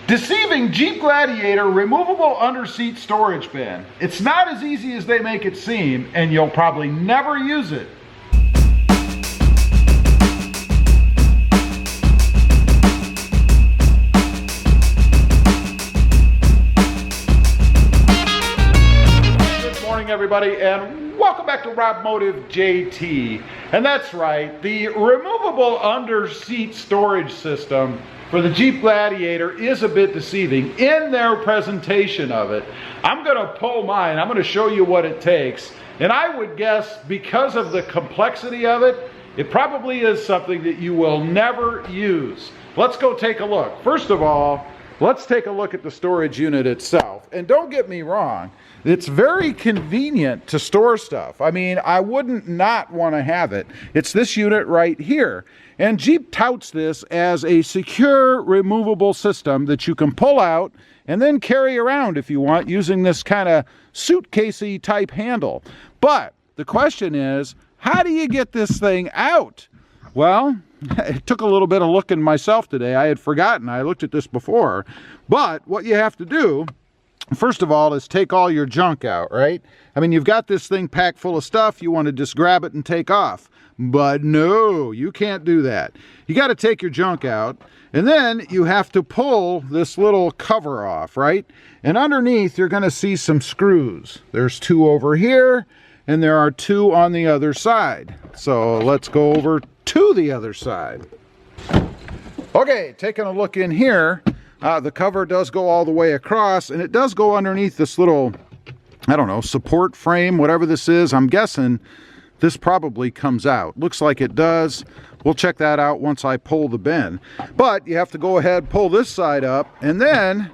Deceiving Jeep Gladiator removable underseat storage bin. It's not as easy as they make it seem, and you'll probably never use it. Good morning, everybody, and welcome back to Rob Motive JT. And that's right, the removable underseat storage system for the Jeep Gladiator is a bit deceiving in their presentation of it. I'm going to pull mine. I'm going to show you what it takes. And I would guess because of the complexity of it, it probably is something that you will never use. Let's go take a look. First of all, let's take a look at the storage unit itself. And don't get me wrong, it's very convenient to store stuff. I mean, I wouldn't not want to have it. It's this unit right here. And Jeep touts this as a secure removable system that you can pull out and then carry around if you want, using this kind of suitcasey type handle. But the question is, how do you get this thing out? Well, it took a little bit of looking myself today. I had forgotten. I looked at this before. But what you have to do, first of all, is take all your junk out, right? I mean, you've got this thing packed full of stuff. You want to just grab it and take off. But no, you can't do that. You got to take your junk out, and then you have to pull this little cover off, right? And underneath, you're going to see some screws. There's two over here, and there are two on the other side. So let's go over to the other side. Okay, taking a look in here, the cover does go all the way across, and it does go underneath this little, I don't know, support frame, whatever this is. I'm guessing this probably comes out. Looks like it does. We'll check that out once I pull the bin. But you have to go ahead, pull this side up, and then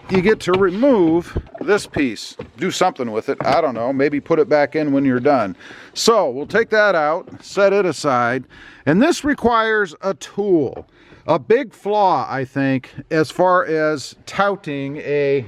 you get to remove this piece. Do something with it. I don't know. Maybe put it back in when you're done. So we'll take that out, set it aside, and this requires a tool. A big flaw, I think, as far as touting a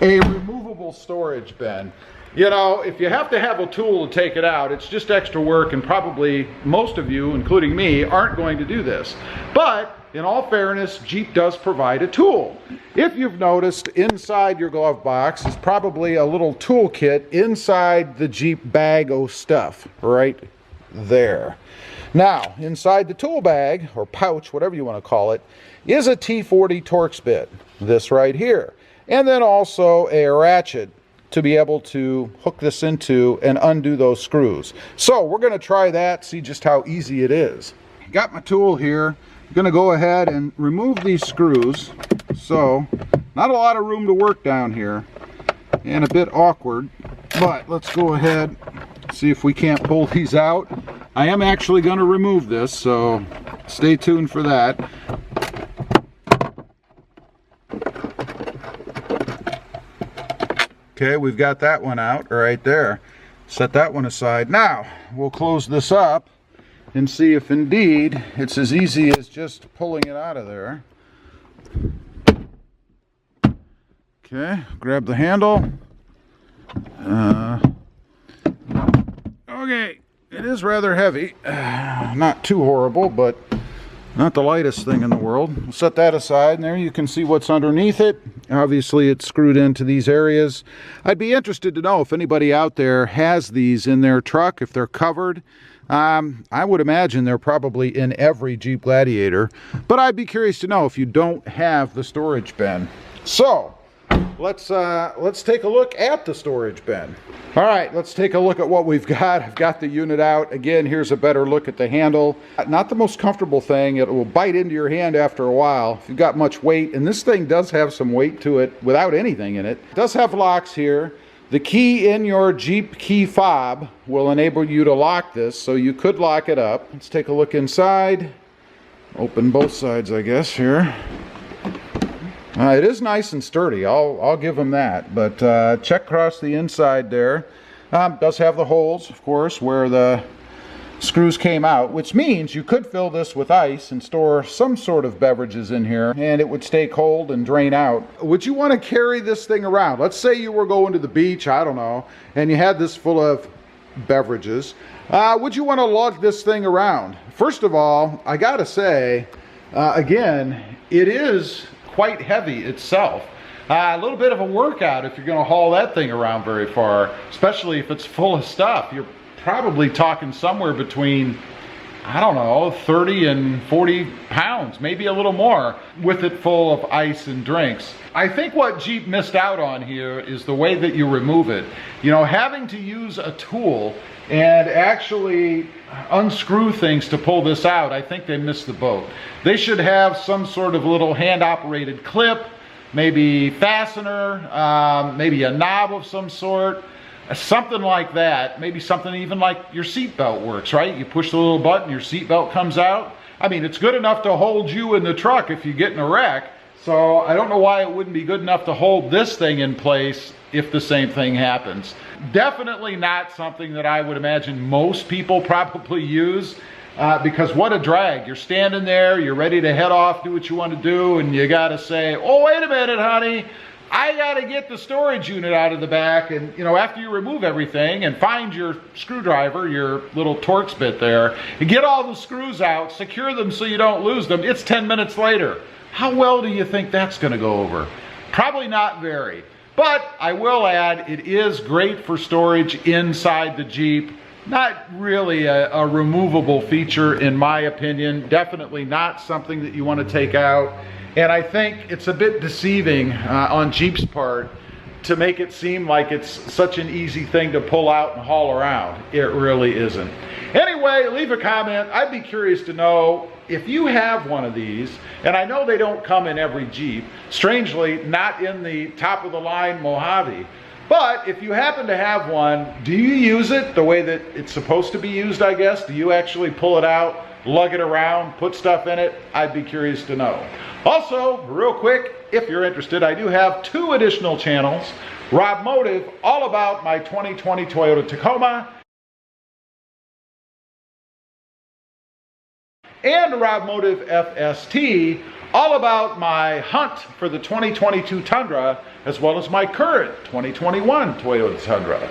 removable storage bin. You know, if you have to have a tool to take it out, it's just extra work, and probably most of you, including me, aren't going to do this. But in all fairness, Jeep does provide a tool. If you've noticed, inside your glove box is probably a little toolkit inside the Jeep bag of stuff right there. Now, inside the tool bag, or pouch, whatever you want to call it, is a T40 Torx bit, this right here. And then also a ratchet to be able to hook this into and undo those screws. So we're going to try that, see just how easy it is. Got my tool here. I'm going to go ahead and remove these screws. So not a lot of room to work down here and a bit awkward, but let's go ahead, see if we can't pull these out. I am actually going to remove this, so stay tuned for that. Okay, we've got that one out right there. Set that one aside. Now, we'll close this up and see if indeed it's as easy as just pulling it out of there. Okay, grab the handle. Okay, it is rather heavy. Not too horrible, but not the lightest thing in the world. We'll set that aside, and there you can see what's underneath it. Obviously, it's screwed into these areas. I'd be interested to know if anybody out there has these in their truck, if they're covered. I would imagine they're probably in every Jeep Gladiator, but I'd be curious to know if you don't have the storage bin. So let's take a look at the storage bin. All right, let's take a look at what we've got. I've got the unit out. Again, here's a better look at the handle. Not the most comfortable thing. It will bite into your hand after a while if you've got much weight, and this thing does have some weight to it without anything in it. It does have locks here. The key in your Jeep key fob will enable you to lock this, so you could lock it up. Let's take a look inside. Open both sides, I guess, here. It is nice and sturdy, I'll give them that, but check across the inside there. Does have the holes, of course, where the screws came out, which means you could fill this with ice and store some sort of beverages in here, and it would stay cold and drain out. Would you want to carry this thing around? Let's say you were going to the beach, I don't know, and you had this full of beverages. Would you want to lug this thing around? First of all, I gotta say, again, it is quite heavy itself. A little bit of a workout if you're going to haul that thing around very far, especially if it's full of stuff. You're probably talking somewhere between, I don't know, 30 and 40 pounds, maybe a little more, with it full of ice and drinks. I think what Jeep missed out on here is the way that you remove it. You know, having to use a tool and actually unscrew things to pull this out, I think they missed the boat. They should have some sort of little hand-operated clip, maybe fastener, maybe a knob of some sort, something like that. Maybe something even like your seatbelt works, right? You push the little button, your seatbelt comes out. I mean, it's good enough to hold you in the truck if you get in a wreck. So I don't know why it wouldn't be good enough to hold this thing in place if the same thing happens. Definitely not something that I would imagine most people probably use. Because what a drag. You're standing there, you're ready to head off, do what you want to do, and you got to say, oh, wait a minute, honey, I got to get the storage unit out of the back. And, you know, after you remove everything and find your screwdriver, your little Torx bit there, and get all the screws out, secure them so you don't lose them, it's 10 minutes later. How well do you think that's going to go over? Probably not very. But I will add, it is great for storage inside the Jeep. Not really a removable feature in my opinion. Definitely not something that you want to take out. And I think it's a bit deceiving on Jeep's part to make it seem like it's such an easy thing to pull out and haul around. It really isn't. Anyway, leave a comment. I'd be curious to know if you have one of these, and I know they don't come in every Jeep. Strangely, not in the top of the line Mojave. But if you happen to have one, do you use it the way that it's supposed to be used, I guess? Do you actually pull it out, lug it around, put stuff in it? I'd be curious to know. Also, real quick, if you're interested, I do have 2 additional channels. Rob Motive, all about my 2020 Toyota Tacoma. And Rob Motive FST, all about my hunt for the 2022 Tundra, as well as my current 2021 Toyota Tundra.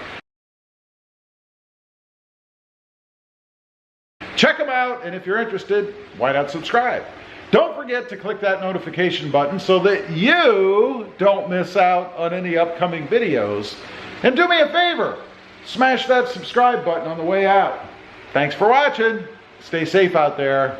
Check them out, and if you're interested, why not subscribe? Don't forget to click that notification button so that you don't miss out on any upcoming videos. And do me a favor, smash that subscribe button on the way out. Thanks for watching. Stay safe out there.